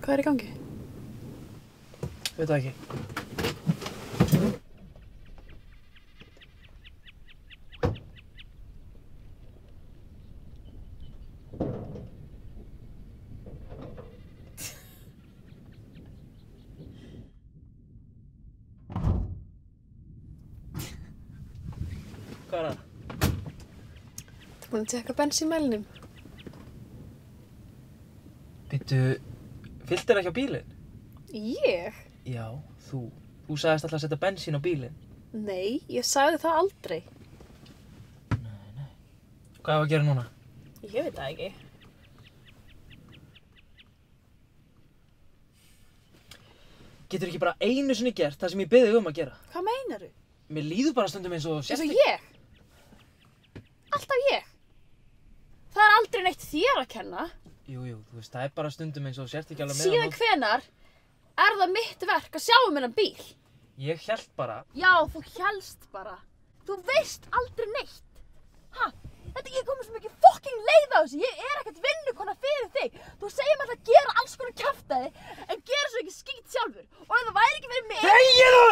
Hvað í gangi? Veit það ekki. Hvað það? Þú búinn að tjekka bensínmælinum? Býttu, fylltir ekki á bílinn? Ég? Já, þú. Þú sagðist alltaf að setja bensín á bílinn. Nei, ég sagði það aldrei. Nei. Hvað hefur að gera núna? Ég veit það ekki. Getur ekki bara einu sinni gert það sem ég bið þig að gera? Hvað meinaru? Mér líður bara stundum eins og Eins og ég? Alltaf ég? Það er aldrei neitt þér að kenna. Jú, þú veist, það er bara stundum eins og sért ekki alveg með Síðan hvenar er það mitt verk að sjá þennan bíl? Ég hélt bara. Já, þú hélst bara. Þú veist aldrei neitt. Ég komið svo mikið fucking leið á þessu. Ég er ekkert vinnukona fyrir þig. Þú segir mér alltaf að gera alls konar kjaftaði, en gera svo ekki skít sjálfur. Og ef það væri ekki fyrir mig... Þegiðu!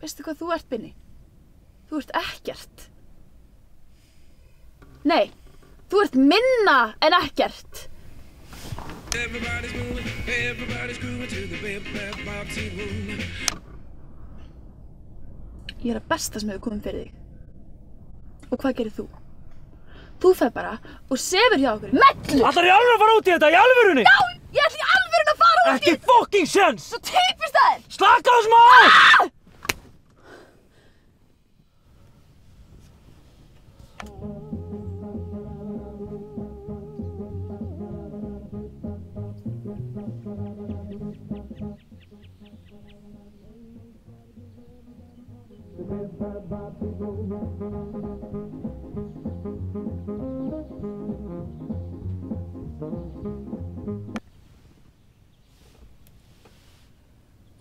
Veistu hvað þú ert, Binni? Þú ert ekkert. Nei, þú ert minna en ekkert. Ég er að besta sem hefur komið fyrir þig. Og hvað gerir þú? Þú fer bara og sefur hjá okkur í mellu. Ætlarðu í alvöru að fara út í þetta, í alvörunni? Já, ég ætla í alvörunni að fara út í Ekki fucking séns! Svo typist það þér! Slakaðu smá á!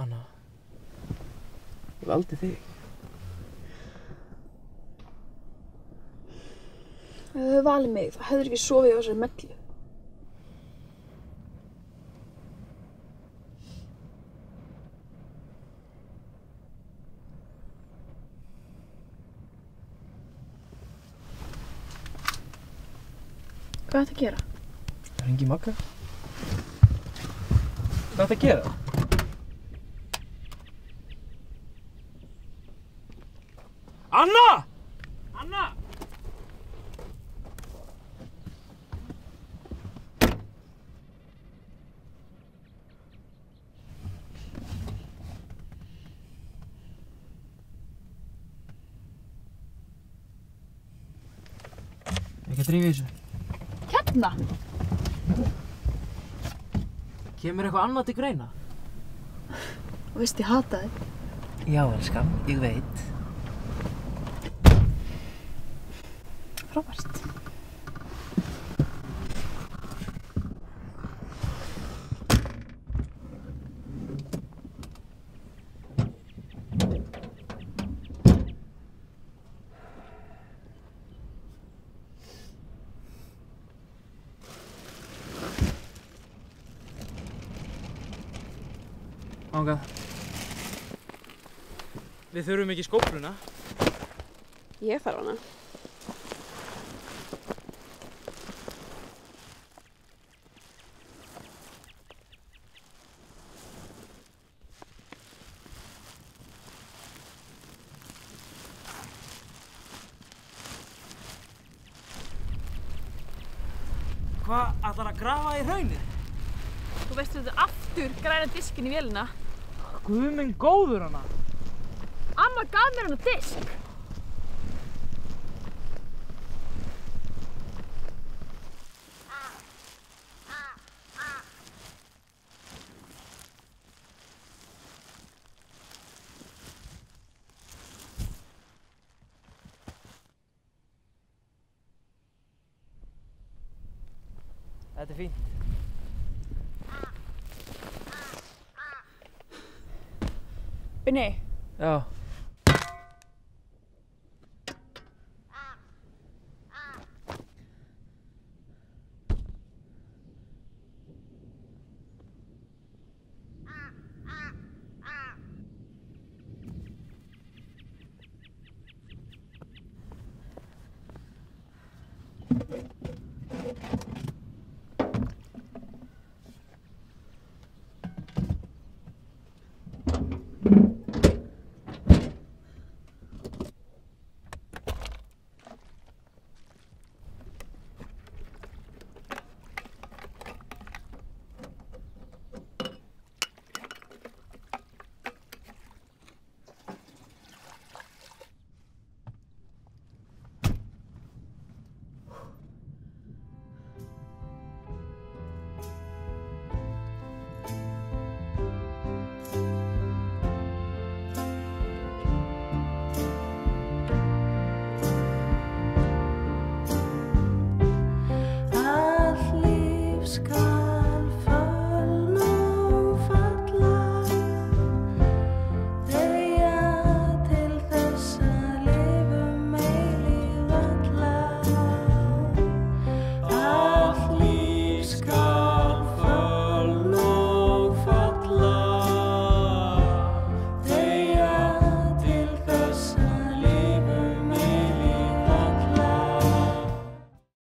Anna, ég valdi þig. Ef þú hefur valið mig, þá hefur ekki sofið á þessari mellu. Hvað er þetta að gera? Það er engin Magga. Hvað er þetta að gera? Anna! Anna! Ekki að drífa í þessu. Hérna? Kemur eitthvað annað til greina? Og veist ég hata þig. Já, elskan, ég veit. Frábært. Þangað. Við þurfum ekki skófluna. Ég þarf hana. Hvað, ætlar að grafa í hraunið? Þú veist þetta aftur græna diskinn í vélina. Guð minn góður hana. Amma gaf mér hana disk. Þetta er fínt. Binni, Já.